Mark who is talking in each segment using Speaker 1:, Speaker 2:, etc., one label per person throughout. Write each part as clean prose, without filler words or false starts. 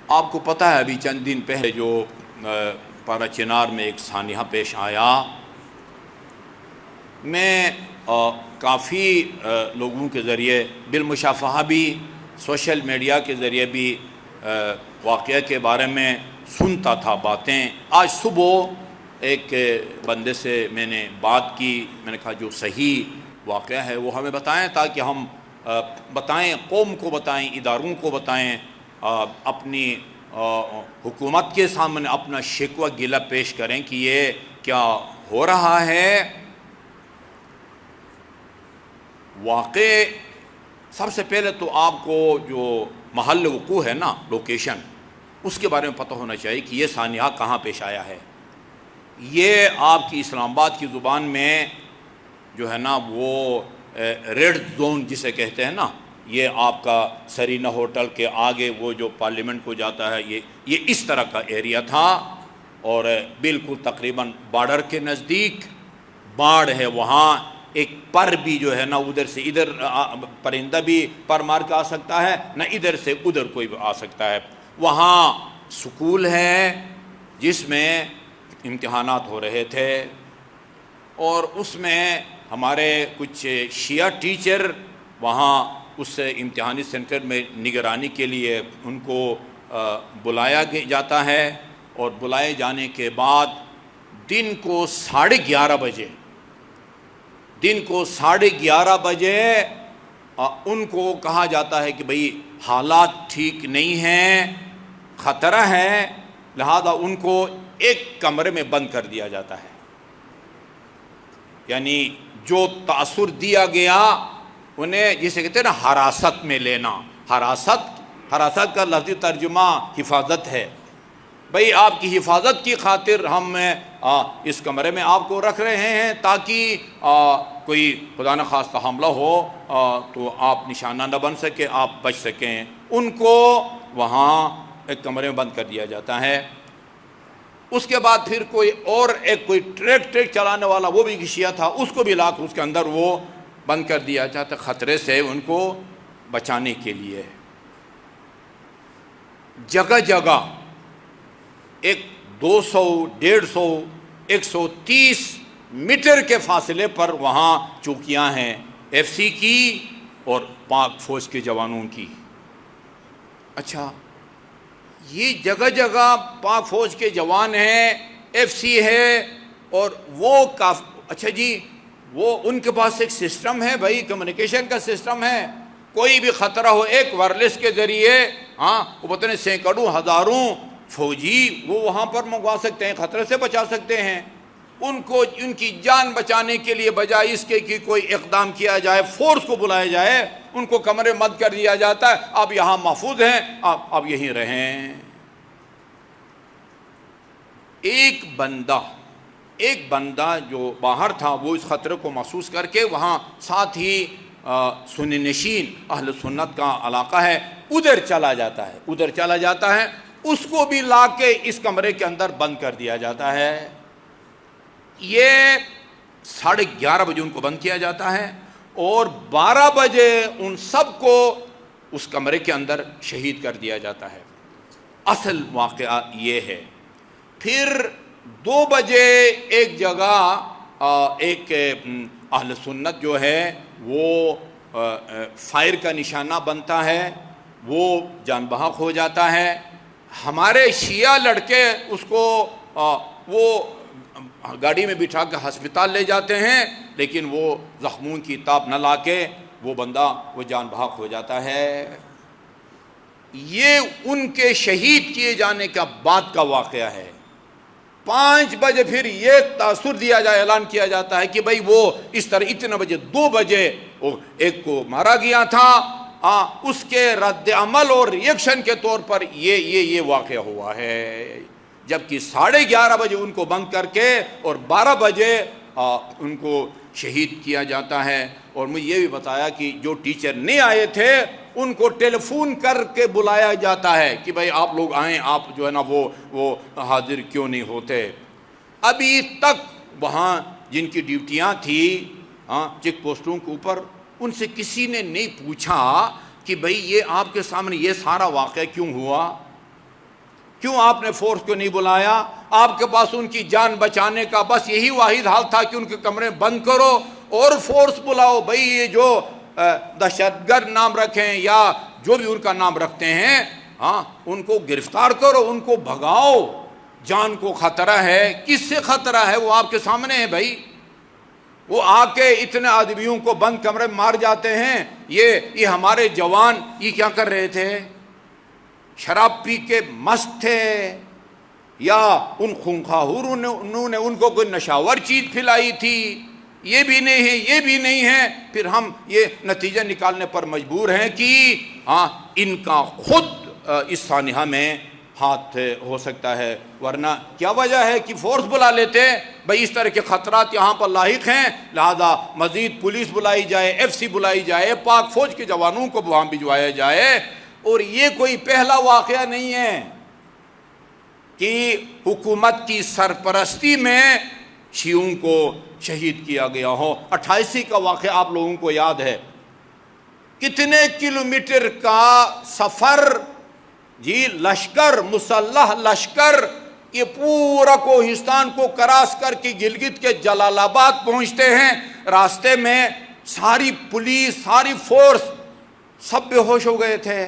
Speaker 1: آپ کو پتہ ہے ابھی چند دن پہلے جو پارا چنار میں ایک سانحہ پیش آیا، میں کافی لوگوں کے ذریعے بالمشافہہ بھی، سوشل میڈیا کے ذریعے بھی واقعہ کے بارے میں سنتا تھا باتیں۔ آج صبح ایک بندے سے میں نے بات کی، میں نے کہا جو صحیح واقعہ ہے وہ ہمیں بتائیں تاکہ ہم بتائیں، قوم کو بتائیں، اداروں کو بتائیں، اپنی حکومت کے سامنے اپنا شکوہ گلہ پیش کریں کہ یہ کیا ہو رہا ہے۔ واقع سب سے پہلے تو آپ کو جو محل وقوع ہے نا، لوکیشن، اس کے بارے میں پتہ ہونا چاہیے کہ یہ سانحہ کہاں پیش آیا ہے۔ یہ آپ کی اسلام آباد کی زبان میں جو ہے نا وہ ریڈ زون جسے کہتے ہیں نا، یہ آپ کا سرینا ہوٹل کے آگے وہ جو پارلیمنٹ کو جاتا ہے، یہ اس طرح کا ایریا تھا، اور بالکل تقریباً بارڈر کے نزدیک باڑ ہے۔ وہاں ایک پر بھی جو ہے نا ادھر سے ادھر پرندہ بھی پر مار کے آ سکتا ہے، نہ ادھر سے ادھر کوئی بھی آ سکتا ہے۔ وہاں سکول ہے جس میں امتحانات ہو رہے تھے، اور اس میں ہمارے کچھ شیعہ ٹیچر وہاں اس امتحانی سینٹر میں نگرانی کے لیے ان کو بلایا جاتا ہے، اور بلائے جانے کے بعد دن کو 11:30 بجے ان کو کہا جاتا ہے کہ بھئی حالات ٹھیک نہیں ہیں، خطرہ ہے، لہذا ان کو ایک کمرے میں بند کر دیا جاتا ہے۔ یعنی جو تاثر دیا گیا انہیں جسے کہتے ہیں نا حراست میں لینا، حراست کا لفظی ترجمہ حفاظت ہے۔ بھئی آپ کی حفاظت کی خاطر ہم اس کمرے میں آپ کو رکھ رہے ہیں تاکہ کوئی خدا نخواستہ حملہ ہو تو آپ نشانہ نہ بن سکے، آپ بچ سکیں۔ ان کو وہاں ایک کمرے میں بند کر دیا جاتا ہے۔ اس کے بعد پھر کوئی ٹریک چلانے والا، وہ بھی شیعہ تھا، اس کو بھی لا کر اس کے اندر وہ بند کر دیا جاتا، خطرے سے ان کو بچانے کے لیے۔ جگہ جگہ 200، 150، 130 میٹر کے فاصلے پر وہاں چوکیاں ہیں، FCC کی اور پاک فوج کے جوانوں کی۔ اچھا، یہ جگہ جگہ پاک فوج کے جوان ہیں، FCC ہے، اور وہ اچھا جی، وہ ان کے پاس ایک سسٹم ہے بھائی، کمیونیکیشن کا سسٹم ہے، کوئی بھی خطرہ ہو ایک وائرلیس کے ذریعے، وہ پتہ نہیں سینکڑوں ہزاروں فوجی وہ وہاں پر منگوا سکتے ہیں، خطرے سے بچا سکتے ہیں۔ ان کی جان بچانے کے لیے بجائے اس کے کہ کوئی اقدام کیا جائے، فورس کو بلایا جائے، ان کو کمرے بند کر دیا جاتا ہے، آپ یہاں محفوظ ہیں، آپ یہیں رہیں۔ ایک بندہ جو باہر تھا وہ اس خطرے کو محسوس کر کے وہاں ساتھ ہی سنی نشین اہل سنت کا علاقہ ہے، ادھر چلا جاتا ہے، اس کو بھی لا کے اس کمرے کے اندر بند کر دیا جاتا ہے۔ یہ 11:30 بجے ان کو بند کیا جاتا ہے، اور 12 بجے ان سب کو اس کمرے کے اندر شہید کر دیا جاتا ہے۔ اصل واقعہ یہ ہے۔ پھر 2 بجے ایک جگہ ایک اہل سنت جو ہے وہ فائر کا نشانہ بنتا ہے، وہ جان بحق ہو جاتا ہے۔ ہمارے شیعہ لڑکے اس کو وہ گاڑی میں بٹھا کے ہسپتال لے جاتے ہیں، لیکن وہ زخموں کی تاب نہ لا کے وہ بندہ وہ جان بحق ہو جاتا ہے۔ یہ ان کے شہید کیے جانے کا بعد کا واقعہ ہے۔ 5 بجے پھر یہ تاثر دیا جائے، اعلان کیا جاتا ہے کہ بھئی وہ اس طرح اتنے بجے 2 بجے ایک کو مارا گیا تھا، اس کے رد عمل اور ریئیکشن کے طور پر یہ واقعہ ہوا ہے۔ جبکہ 11:30 بجے ان کو بند کر کے اور 12 بجے ان کو شہید کیا جاتا ہے۔ اور مجھے یہ بھی بتایا کہ جو ٹیچر نہیں آئے تھے ان کو ٹیلی فون کر کے بلایا جاتا ہے کہ بھئی آپ لوگ آئیں، آپ جو ہے نا وہ حاضر کیوں نہیں ہوتے۔ ابھی تک وہاں جن کی ڈیوٹیاں تھیں چیک پوسٹوں کے اوپر، ان سے کسی نے نہیں پوچھا کہ بھئی یہ آپ کے سامنے یہ سارا واقعہ کیوں ہوا۔ کیوں آپ نے فورس کو نہیں بلایا؟ آپ کے پاس ان کی جان بچانے کا بس یہی واحد حال تھا کہ ان کے کمرے بند کرو اور فورس بلاؤ. بھائی یہ جو دہشت گرد نام رکھیں یا جو بھی ان کا نام رکھتے ہیں، ہاں ان کو گرفتار کرو، ان کو بھگاؤ. جان کو خطرہ ہے. کس سے خطرہ ہے؟ وہ آپ کے سامنے ہے بھائی. وہ آ کے اتنے آدمیوں کو بند کمرے میں مار جاتے ہیں. یہ ہمارے جوان یہ کیا کر رہے تھے؟ شراب پی کے مست تھے یا ان خونخواروں نے انہوں نے ان کو کوئی نشاور چیز پلائی تھی؟ یہ بھی نہیں ہے، یہ بھی نہیں ہے. پھر ہم یہ نتیجہ نکالنے پر مجبور ہیں کہ ہاں ان کا خود اس سانحہ میں ہاتھ ہو سکتا ہے. ورنہ کیا وجہ ہے کہ فورس بلا لیتے؟ بھئی اس طرح کے خطرات یہاں پر لاحق ہیں، لہذا مزید پولیس بلائی جائے، ایف سی بلائی جائے، پاک فوج کے جوانوں کو وہاں بھجوایا جائے. اور یہ کوئی پہلا واقعہ نہیں ہے کہ حکومت کی سرپرستی میں شیعوں کو شہید کیا گیا ہو. 88 کا واقعہ آپ لوگوں کو یاد ہے. کتنے کلومیٹر کا سفر، جی لشکر، مسلح لشکر، یہ پورا کوہستان کو کراس کر کے گلگت کے جلال آباد پہنچتے ہیں. راستے میں ساری پولیس، ساری فورس سب بے ہوش ہو گئے تھے.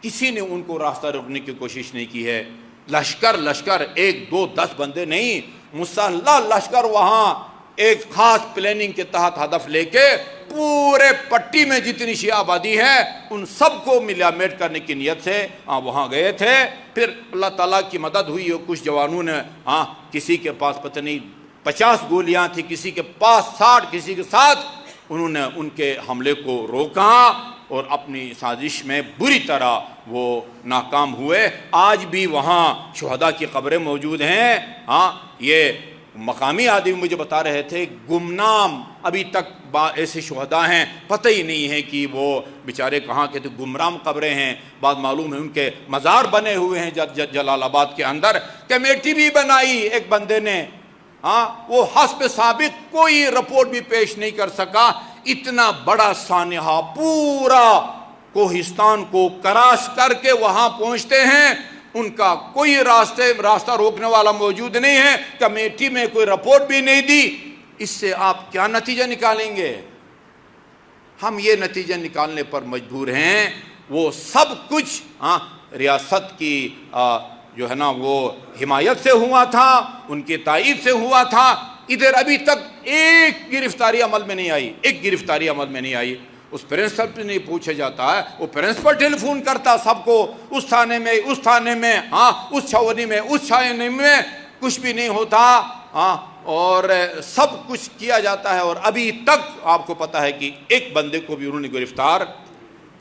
Speaker 1: کسی نے ان کو راستہ روکنے کی کوشش نہیں کی ہے. لشکر 1 2 10 بندے نہیں، مسلح لشکر وہاں ایک خاص پلاننگ کے تحت ہدف لے کے پورے پٹی میں جتنی شیعہ آبادی ہے ان سب کو ملیامیٹ کرنے کی نیت سے وہاں گئے تھے. پھر اللہ تعالیٰ کی مدد ہوئی. کچھ جوانوں نے کسی کے پاس پتہ نہیں 50 گولیاں تھی، کسی کے پاس 60، کسی کے ساتھ انہوں نے ان کے حملے کو روکا اور اپنی سازش میں بری طرح وہ ناکام ہوئے. آج بھی وہاں شہداء کی قبریں موجود ہیں. یہ مقامی آدمی مجھے بتا رہے تھے گمنام ابھی تک ایسے شہداء ہیں، پتہ ہی نہیں ہے کہ وہ بیچارے کہاں کے تھے. گمنام قبریں ہیں. بعد معلوم ہے ان کے مزار بنے ہوئے ہیں جلال آباد کے اندر. کمیٹی بھی بنائی ایک بندے نے، وہ حسب سابق کوئی رپورٹ بھی پیش نہیں کر سکا. اتنا بڑا سانحہ پورا کوہستان کو کراس کر کے وہاں پہنچتے ہیں. ان کا کوئی راستہ روکنے والا موجود نہیں ہے. کمیٹی میں کوئی رپورٹ بھی نہیں دی. اس سے آپ کیا نتیجہ نکالیں گے؟ ہم یہ نتیجہ نکالنے پر مجبور ہیں. وہ سب کچھ ریاست کی جو ہے نا وہ حمایت سے ہوا تھا، ان کی تائید سے ہوا تھا. ادھر ابھی تک ایک گرفتاری عمل میں نہیں آئی، ایک گرفتاری عمل میں نہیں آئی. اس پرنسپل پہ نہیں پوچھا جاتا ہے. وہ پرنسپل ٹیلی فون کرتا سب کو، اس تھانے میں، اس تھانے میں، اس چھاونی میں، اس چھاونی میں. کچھ بھی نہیں ہوتا. اور سب کچھ کیا جاتا ہے. اور ابھی تک آپ کو پتہ ہے کہ ایک بندے کو بھی انہوں نے گرفتار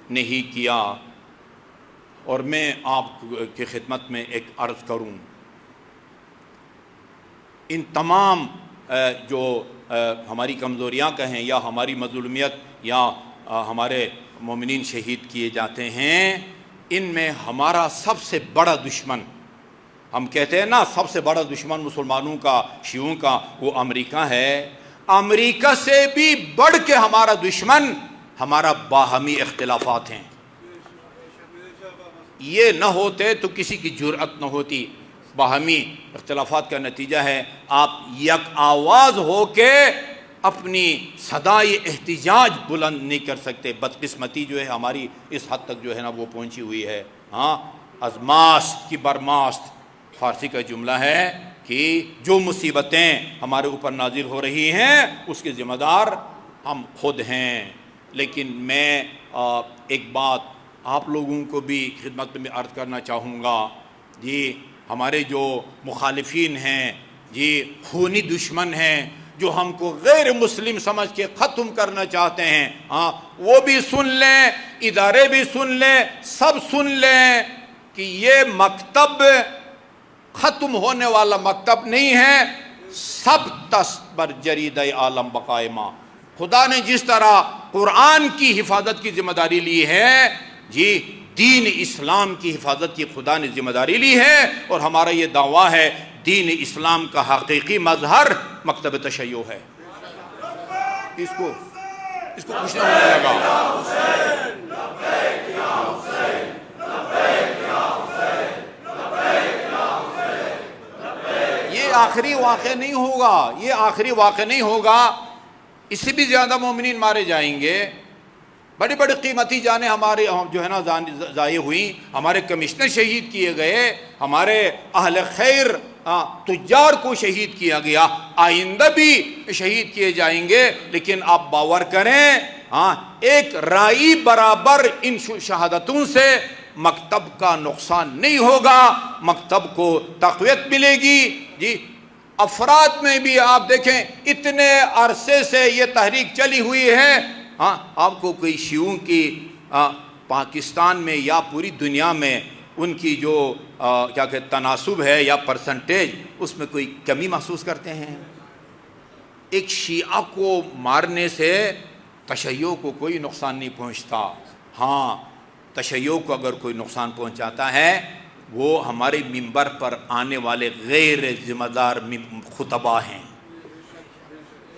Speaker 1: نہیں کیا. اور میں آپ کی خدمت میں ایک عرض کروں، ان تمام جو ہماری کمزوریاں کہیں یا ہماری مظلومیت یا ہمارے مومنین شہید کیے جاتے ہیں، ان میں ہمارا سب سے بڑا دشمن، ہم کہتے ہیں نا سب سے بڑا دشمن مسلمانوں کا، شیعوں کا، وہ امریکہ ہے. امریکہ سے بھی بڑھ کے ہمارا دشمن ہمارا باہمی اختلافات ہیں. یہ نہ ہوتے تو کسی کی جرأت نہ ہوتی. باہمی اختلافات کا نتیجہ ہے آپ یک آواز ہو کے اپنی صدائے احتجاج بلند نہیں کر سکتے. بدقسمتی جو ہے ہماری اس حد تک جو ہے نا وہ پہنچی ہوئی ہے. ازماست کی برماست فارسی کا جملہ ہے کہ جو مصیبتیں ہمارے اوپر نازل ہو رہی ہیں اس کے ذمہ دار ہم خود ہیں. لیکن میں ایک بات آپ لوگوں کو بھی خدمت میں عرض کرنا چاہوں گا. جی ہمارے جو مخالفین ہیں، جی خونی دشمن ہیں، جو ہم کو غیر مسلم سمجھ کے ختم کرنا چاہتے ہیں، وہ بھی سن لیں، ادارے بھی سن لیں، سب سن لیں کہ یہ مکتب ختم ہونے والا مکتب نہیں ہے. سب تس بر جرید عالم بقائمہ. خدا نے جس طرح قرآن کی حفاظت کی ذمہ داری لی ہے، جی دین اسلام کی حفاظت کی خدا نے ذمہ داری لی ہے. اور ہمارا یہ دعویٰ ہے دین اسلام کا حقیقی مظہر مکتب تشیع ہے. اس کو کچھ نہیں ہونے لگا. آخری واقعہ نہیں ہوگا، یہ آخری واقعہ نہیں ہوگا، اس سے بھی زیادہ مومنین مارے جائیں گے۔ بڑی بڑی قیمتی جانیں ہمارے جو ہے نا ضائع ہوئیں، ہمارے کمشنر شہید کیے گئے، ہمارے اہل خیر تجار کو شہید کیا گیا، آئندہ بھی شہید کیے جائیں گے، لیکن آپ باور کریں ایک رائی برابر ان شہادتوں سے مکتب کا نقصان نہیں ہوگا، مکتب کو تقویت ملے گی۔ جی افراد میں بھی آپ دیکھیں اتنے عرصے سے یہ تحریک چلی ہوئی ہے، آپ کو کوئی شیعوں کی پاکستان میں یا پوری دنیا میں ان کی جو کیا کہ تناسب ہے یا پرسنٹیج، اس میں کوئی کمی محسوس کرتے ہیں؟ ایک شیعہ کو مارنے سے تشیع کو کوئی نقصان نہیں پہنچتا۔ ہاں تشیع کو اگر کوئی نقصان پہنچاتا ہے وہ ہمارے منبر پر آنے والے غیر ذمہ دار خطباء ہیں،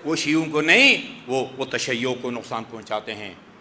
Speaker 1: وہ شیعوں کو نہیں، وہ تشیع کو نقصان پہنچاتے ہیں۔